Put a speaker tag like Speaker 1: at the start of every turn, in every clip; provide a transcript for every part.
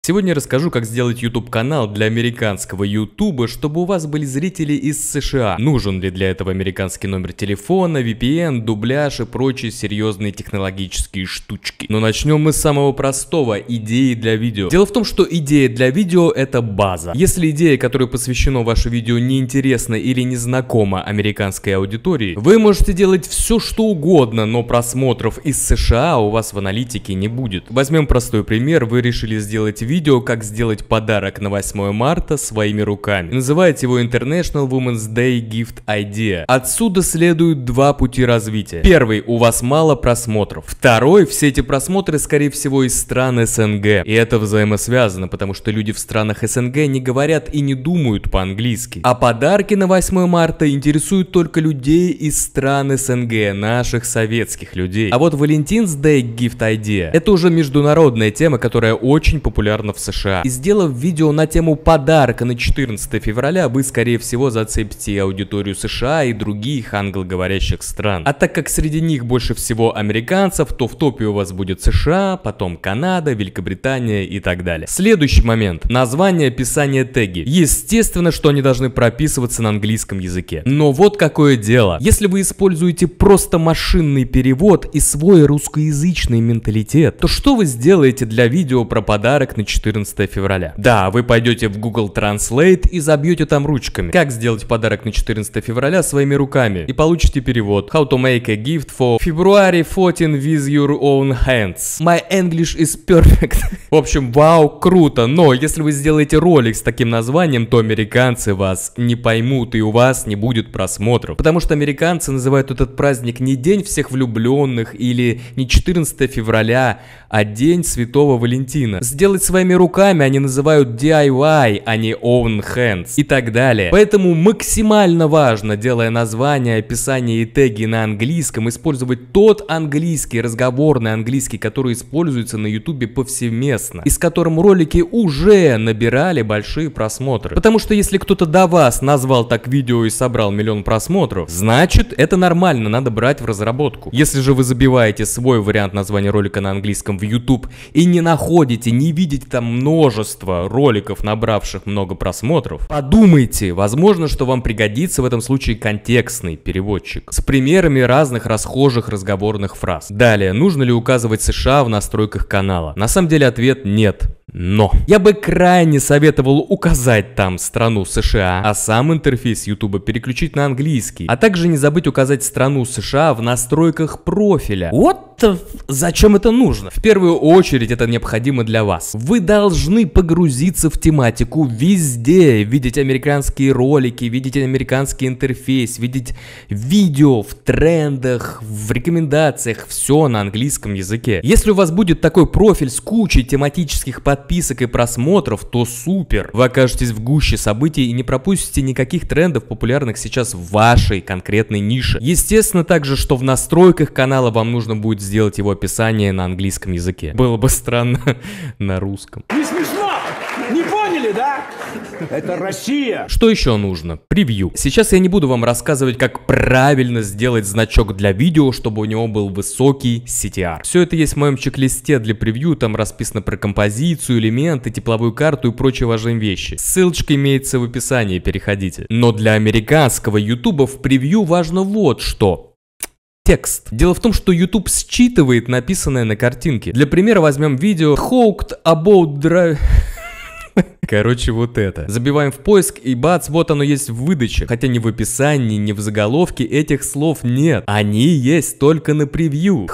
Speaker 1: Сегодня я расскажу, как сделать YouTube канал для американского YouTube, чтобы у вас были зрители из США. Нужен ли для этого американский номер телефона, VPN, дубляж и прочие серьезные технологические штучки. Но начнем мы с самого простого – идеи для видео. Дело в том, что идея для видео – это база. Если идея, которой посвящено ваше видео, неинтересна или не знакома американской аудитории, вы можете делать все, что угодно, но просмотров из США у вас в аналитике не будет. Возьмем простой пример. Вы решили сделать видео, как сделать подарок на 8 марта своими руками. Называете его International Women's Day Gift Idea. Отсюда следуют два пути развития. Первый, у вас мало просмотров. Второй, все эти просмотры, скорее всего, из стран СНГ. И это взаимосвязано, потому что люди в странах СНГ не говорят и не думают по-английски. А подарки на 8 марта интересуют только людей из стран СНГ, наших советских людей. А вот Valentine's Day Gift Idea — это уже международная тема, которая очень популярна в США. И сделав видео на тему подарка на 14 февраля, вы, скорее всего, зацепите аудиторию США и других англоговорящих стран. А так как среди них больше всего американцев, то в топе у вас будет США, потом Канада, Великобритания и так далее. Следующий момент. Название, описание, теги. Естественно, что они должны прописываться на английском языке. Но вот какое дело. Если вы используете просто машинный перевод и свой русскоязычный менталитет, то что вы сделаете для видео про подарок на 14 февраля? Да, вы пойдете в Google Translate и забьете там ручками. Как сделать подарок на 14 февраля своими руками? И получите перевод. How to make a gift for February 14 with your own hands. My English is perfect. В общем, вау, круто. Но если вы сделаете ролик с таким названием, то американцы вас не поймут и у вас не будет просмотров. Потому что американцы называют этот праздник не День всех влюбленных или не 14 февраля, а День Святого Валентина. Сделать своими руками они называют DIY, а не Own Hands и так далее. Поэтому максимально важно, делая название, описание и теги на английском, использовать тот английский, разговорный английский, который используется на YouTube повсеместно, и с которым ролики уже набирали большие просмотры. Потому что если кто-то до вас назвал так видео и собрал 1 миллион просмотров, значит это нормально, надо брать в разработку. Если же вы забиваете свой вариант названия ролика на английском в YouTube и не находите, не видите там множество роликов, набравших много просмотров, подумайте, возможно, что вам пригодится в этом случае контекстный переводчик с примерами разных расхожих разговорных фраз. Далее, нужно ли указывать США в настройках канала? На самом деле ответ нет. Но я бы крайне советовал указать там страну США, а сам интерфейс YouTube переключить на английский. А также не забыть указать страну США в настройках профиля. Вот зачем это нужно? В первую очередь это необходимо для вас. Вы должны погрузиться в тематику везде, видеть американские ролики, видеть американский интерфейс, видеть видео в трендах, в рекомендациях, все на английском языке. Если у вас будет такой профиль с кучей тематических подписок и просмотров, то супер. Вы окажетесь в гуще событий и не пропустите никаких трендов, популярных сейчас в вашей конкретной нише. Естественно также, что в настройках канала вам нужно будет сделать его описание на английском языке. Было бы странно на русском.
Speaker 2: Не смешно! Не поняли, да? Это Россия!
Speaker 1: Что еще нужно? Превью. Сейчас я не буду вам рассказывать, как правильно сделать значок для видео, чтобы у него был высокий CTR. Все это есть в моем чек-листе для превью, там расписано про композицию, элементы, тепловую карту и прочие важные вещи. Ссылочка имеется в описании, переходите. Но для американского YouTube в превью важно вот что. Текст. Дело в том, что YouTube считывает написанное на картинке. Для примера возьмем видео Talked about drive. Короче, вот это. Забиваем в поиск и бац, вот оно есть в выдаче. Хотя ни в описании, ни в заголовке этих слов нет. Они есть только на превью.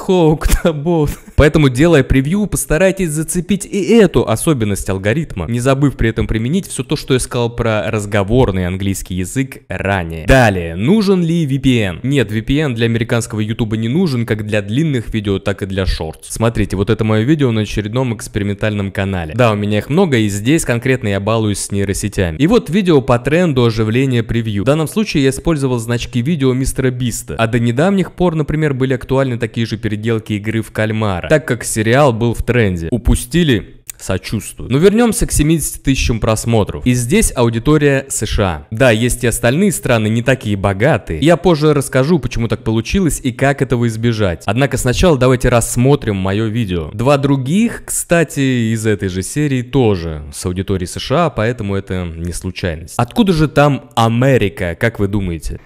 Speaker 1: Поэтому, делая превью, постарайтесь зацепить и эту особенность алгоритма, не забыв при этом применить все то, что я сказал про разговорный английский язык ранее. Далее, нужен ли VPN? Нет, VPN для американского YouTube не нужен, как для длинных видео, так и для шортс. Смотрите, вот это мое видео на очередном экспериментальном канале. Да, у меня их много, и здесь конкретно я балуюсь с нейросетями. И вот видео по тренду оживления превью. В данном случае я использовал значки видео Мистера Биста. А до недавних пор, например, были актуальны такие же переделки игры в кальмара, так как сериал был в тренде. Упустили? Сочувствую. Но вернемся к 70 тысячам просмотров. И здесь аудитория США. Да, есть и остальные страны не такие богатые. Я позже расскажу, почему так получилось и как этого избежать. Однако сначала давайте рассмотрим мое видео. Два других, кстати, из этой же серии тоже с аудиторией США, поэтому это не случайность. Откуда же там Америка, как вы думаете?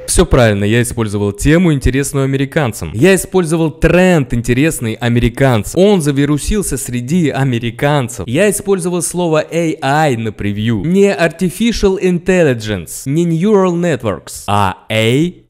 Speaker 1: Все правильно, я использовал тему, интересную американцам. Я использовал тренд, интересный американцам. Он завирусился среди американцев. Я использовал слово AI на превью. Не Artificial Intelligence, не Neural Networks, а AI.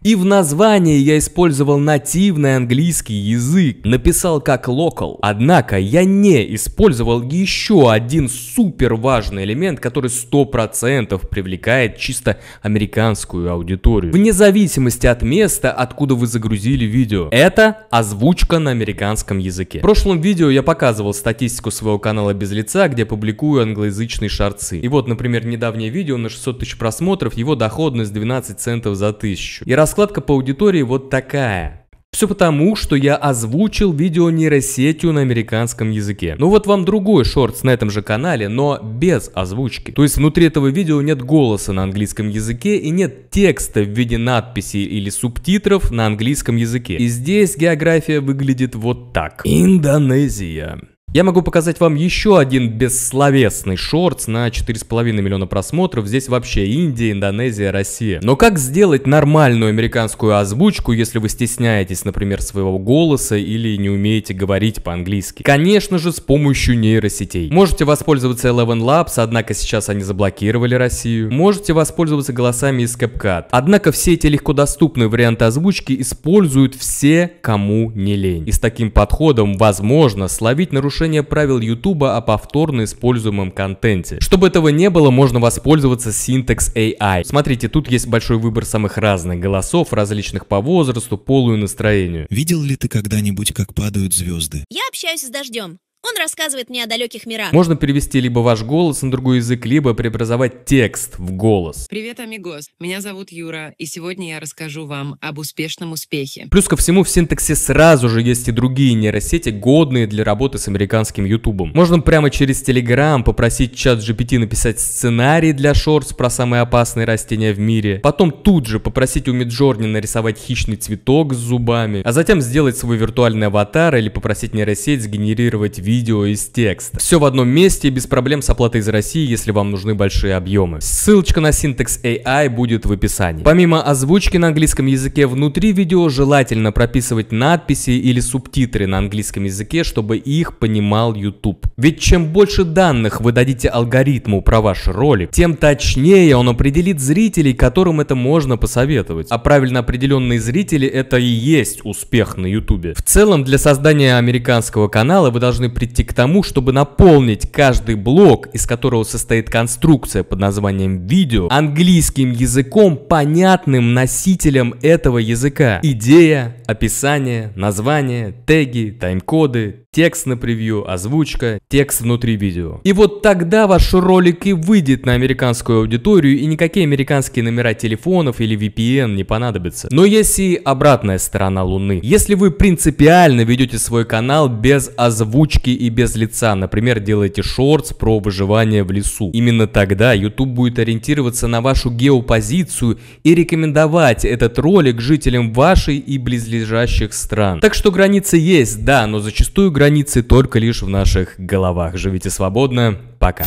Speaker 1: И в названии я использовал нативный английский язык, написал как local. Однако я не использовал еще один супер важный элемент, который 100% привлекает чисто американскую аудиторию. Вне зависимости от места, откуда вы загрузили видео. Это озвучка на американском языке. В прошлом видео я показывал статистику своего канала без лица, где публикую англоязычные шортсы. И вот, например, недавнее видео на 600 тысяч просмотров, его доходность 12 центов за 1000. И раскладка по аудитории вот такая. Все потому, что я озвучил видео нейросетью на американском языке. Ну вот вам другой шортс на этом же канале, но без озвучки. То есть внутри этого видео нет голоса на английском языке и нет текста в виде надписи или субтитров на английском языке. И здесь география выглядит вот так. Индонезия. Я могу показать вам еще один бессловесный шортс на 4,5 миллиона просмотров. Здесь вообще Индия, Индонезия, Россия. Но как сделать нормальную американскую озвучку, если вы стесняетесь, например, своего голоса или не умеете говорить по-английски? Конечно же, с помощью нейросетей. Можете воспользоваться Eleven Labs, однако сейчас они заблокировали Россию. Можете воспользоваться голосами из CapCut. Однако все эти легкодоступные варианты озвучки используют все, кому не лень. И с таким подходом возможно словить нарушение правил YouTube о повторно используемом контенте. Чтобы этого не было, можно воспользоваться Syntax AI. Смотрите, тут есть большой выбор самых разных голосов, различных по возрасту, полу и настроению.
Speaker 3: Видел ли ты когда-нибудь, как падают звезды?
Speaker 4: Я общаюсь с дождем. Он рассказывает мне о далеких мирах.
Speaker 1: Можно перевести либо ваш голос на другой язык, либо преобразовать текст в голос.
Speaker 5: Привет, амигос. Меня зовут Юра, и сегодня я расскажу вам об успешном успехе.
Speaker 1: Плюс ко всему в синтаксе сразу же есть и другие нейросети, годные для работы с американским ютубом. Можно прямо через Telegram попросить чат GPT написать сценарий для шортс про самые опасные растения в мире. Потом тут же попросить у Midjourney нарисовать хищный цветок с зубами. А затем сделать свой виртуальный аватар или попросить нейросеть сгенерировать видео из текста. Все в одном месте и без проблем с оплатой из России, если вам нужны большие объемы. Ссылочка на Syntax AI будет в описании. Помимо озвучки на английском языке, внутри видео желательно прописывать надписи или субтитры на английском языке, чтобы их понимал YouTube. Ведь чем больше данных вы дадите алгоритму про ваш ролик, тем точнее он определит зрителей, которым это можно посоветовать. А правильно определенные зрители — это и есть успех на YouTube. В целом, для создания американского канала вы должны прийти к тому, чтобы наполнить каждый блок, из которого состоит конструкция под названием видео, английским языком, понятным носителем этого языка. Идея, описание, название, теги, тайм-коды, текст на превью, озвучка, текст внутри видео. И вот тогда ваш ролик и выйдет на американскую аудиторию, и никакие американские номера телефонов или VPN не понадобятся. Но есть и обратная сторона Луны. Если вы принципиально ведете свой канал без озвучки и без лица, например, делаете шортс про выживание в лесу, именно тогда YouTube будет ориентироваться на вашу геопозицию и рекомендовать этот ролик жителям вашей и близлежащих стран. Так что границы есть, да, но зачастую границы только лишь в наших головах. Живите свободно. Пока.